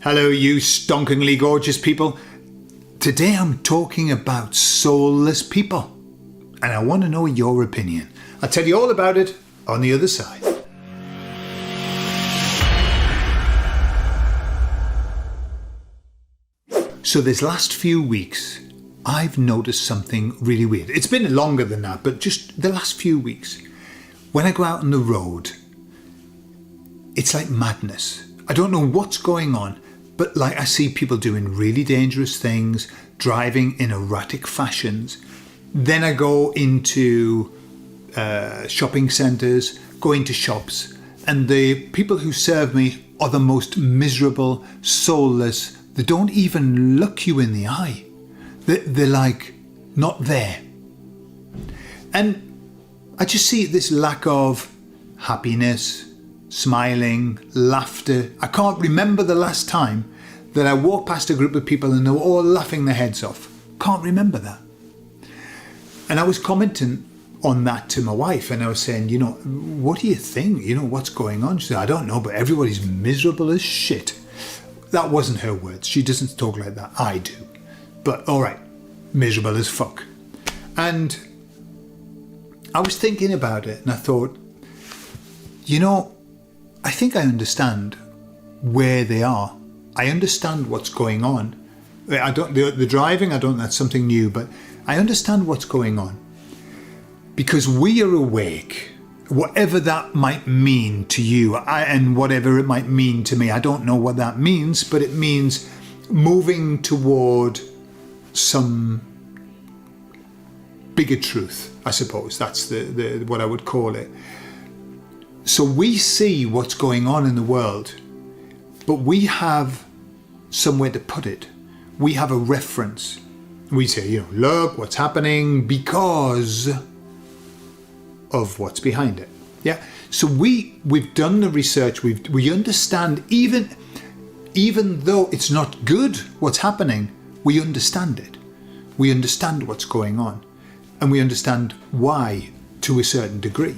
Hello, you stonkingly gorgeous people. Today I'm talking about soulless people, and I want to know your opinion. I'll tell you all about it on the other side. So this last few weeks, I've noticed something really weird. It's been longer than that, but just the last few weeks. When I go out on the road, it's like madness. I don't know what's going on, but like I see people doing really dangerous things, driving in erratic fashions. Then I go into shopping centres, go into shops, and the people who serve me are the most miserable, soulless. They don't even look you in the eye. They're like not there. And I just see this lack of happiness, smiling, laughter. I can't remember the last time that I walked past a group of people and they were all laughing their heads off. Can't remember that. And I was commenting on that to my wife, and I was saying, what do you think? What's going on? She said, I don't know, but everybody's miserable as shit. That wasn't her words. She doesn't talk like that. I do. But all right, miserable as fuck. And I was thinking about it and I thought, I think I understand where they are. I understand what's going on. The driving, I don't, that's something new, but I understand what's going on. Because we are awake, whatever that might mean to you, and whatever it might mean to me. I don't know what that means, but it means moving toward some bigger truth, I suppose. That's the what I would call it. So we see what's going on in the world, but we have somewhere to put it. We have a reference. We say, look what's happening because of what's behind it. Yeah. So we've done the research. We understand, even though it's not good what's happening, we understand it. We understand what's going on, and we understand why to a certain degree.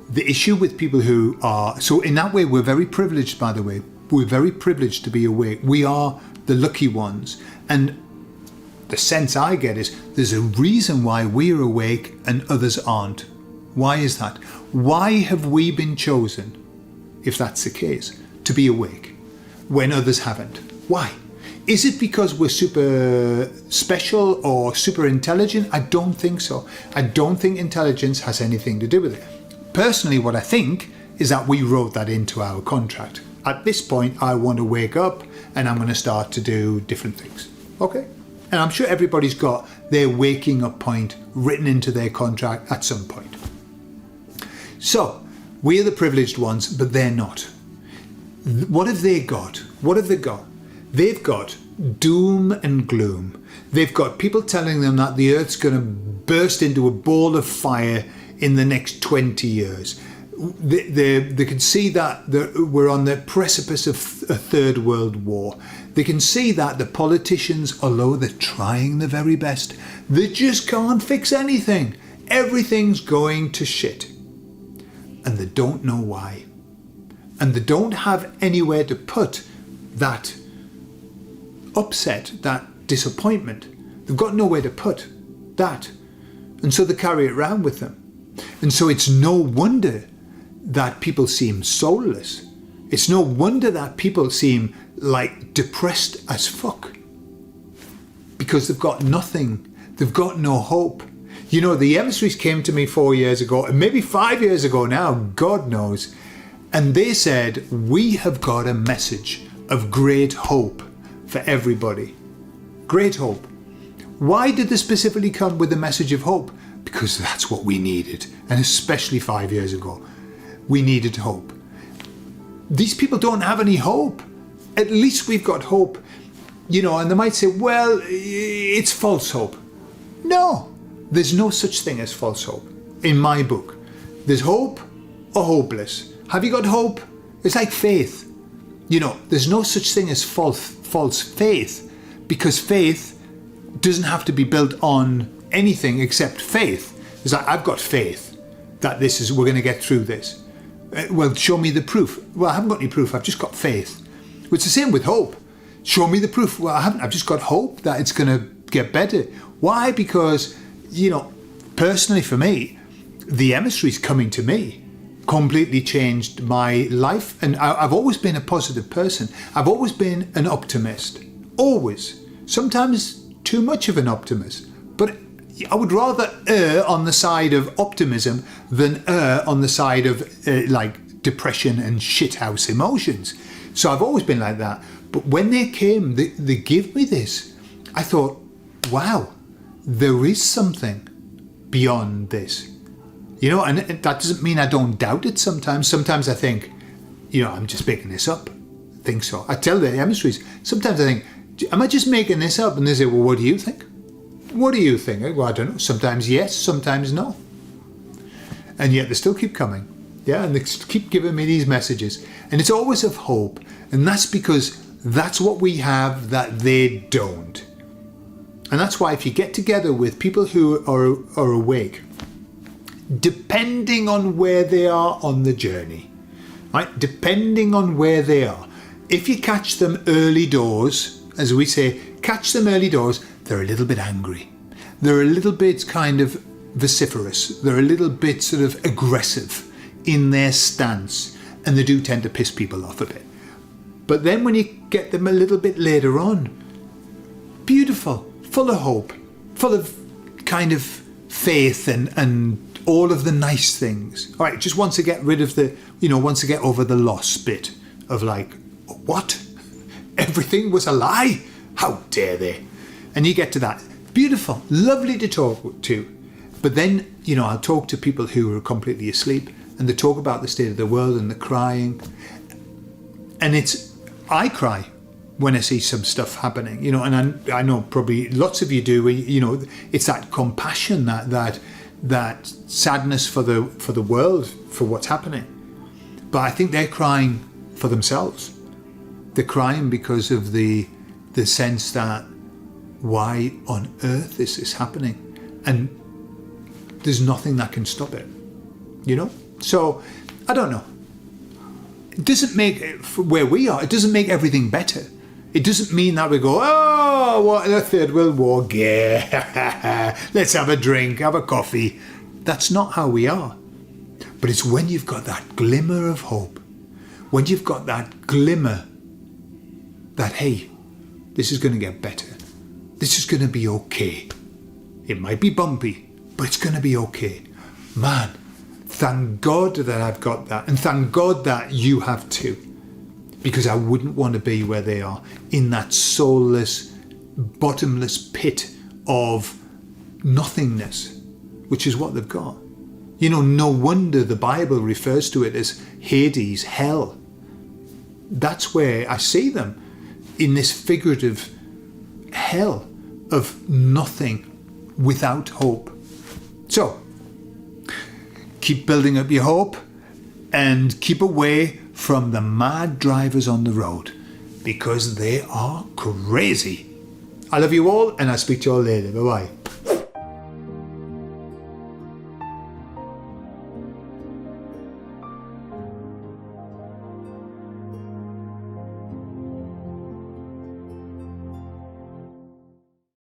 The issue with people who are, so in that way, we're very privileged, by the way. We're very privileged to be awake. We are the lucky ones. And the sense I get is there's a reason why we're awake and others aren't. Why is that? Why have we been chosen, if that's the case, to be awake when others haven't? Why? Is it because we're super special or super intelligent? I don't think so. I don't think intelligence has anything to do with it. Personally, what I think is that we wrote that into our contract. At this point, I want to wake up and I'm going to start to do different things. Okay? And I'm sure everybody's got their waking up point written into their contract at some point. So, we're the privileged ones, but they're not. What have they got? What have they got? They've got doom and gloom. They've got people telling them that the earth's going to burst into a ball of fire in the next 20 years. They can see that we're on the precipice of a third world war. They can see that the politicians, although they're trying their very best, they just can't fix anything. Everything's going to shit. And they don't know why. And they don't have anywhere to put that upset, that disappointment. They've got nowhere to put that. And so they carry it around with them. And so it's no wonder that people seem soulless. It's no wonder that people seem like depressed as fuck. Because they've got nothing. They've got no hope. The emissaries came to me 4 years ago, and maybe 5 years ago now, God knows. And they said, we have got a message of great hope for everybody. Great hope. Why did they specifically come with a message of hope? Because that's what we needed. And especially 5 years ago, we needed hope. These people don't have any hope. At least we've got hope. And they might say, well, it's false hope. No, there's no such thing as false hope in my book. There's hope or hopeless. Have you got hope? It's like faith. There's no such thing as false faith, because faith doesn't have to be built on anything except faith. It's like, I've got faith that we're going to get through this. Well, show me the proof. Well, I haven't got any proof. I've just got faith. It's the same with hope. Show me the proof. Well, I haven't. I've just got hope that it's going to get better. Why? Because, personally for me, the emissaries coming to me completely changed my life. And I've always been a positive person. I've always been an optimist. Always. Sometimes too much of an optimist. But I would rather err on the side of optimism than err on the side of depression and shithouse emotions. So I've always been like that. But when they came, they gave me this. I thought, wow, there is something beyond this. And that doesn't mean I don't doubt it sometimes. Sometimes I think, I'm just making this up. I think so. I tell the emissaries, sometimes I think, am I just making this up? And they say, well, what do you think? What do you think? Well, I don't know. Sometimes yes, sometimes no. And yet they still keep coming. Yeah, and they keep giving me these messages. And it's always of hope. And that's because that's what we have that they don't. And that's why if you get together with people who are awake, depending on where they are on the journey, right? Depending on where they are. If you catch them early doors, as we say, catch them early doors, they're a little bit angry. They're a little bit kind of vociferous. They're a little bit sort of aggressive in their stance. And they do tend to piss people off a bit. But then when you get them a little bit later on, beautiful, full of hope, full of kind of faith and all of the nice things. All right, just wants to get rid of wants to get over the loss bit of what? Everything was a lie? How dare they? And you get to that. Beautiful, lovely to talk to. But then, I'll talk to people who are completely asleep and they talk about the state of the world and the crying. And I cry when I see some stuff happening, and I know probably lots of you do, it's that compassion, that sadness for the world, for what's happening. But I think they're crying for themselves. They're crying because of the sense that why on earth is this happening? And there's nothing that can stop it, So, I don't know. It doesn't make, where we are, it doesn't make everything better. It doesn't mean that we go, oh, what, the Third World War, yeah, let's have a drink, have a coffee. That's not how we are. But it's when you've got that glimmer of hope, when you've got that glimmer that, hey, this is going to get better. This is going to be okay. It might be bumpy, but it's going to be okay. Man, thank God that I've got that. And thank God that you have too. Because I wouldn't want to be where they are, in that soulless, bottomless pit of nothingness, which is what they've got. No wonder the Bible refers to it as Hades, hell. That's where I see them, in this figurative hell of nothing, without hope. So, keep building up your hope and keep away from the mad drivers on the road, because they are crazy. I love you all, and I'll speak to you all later. Bye-bye.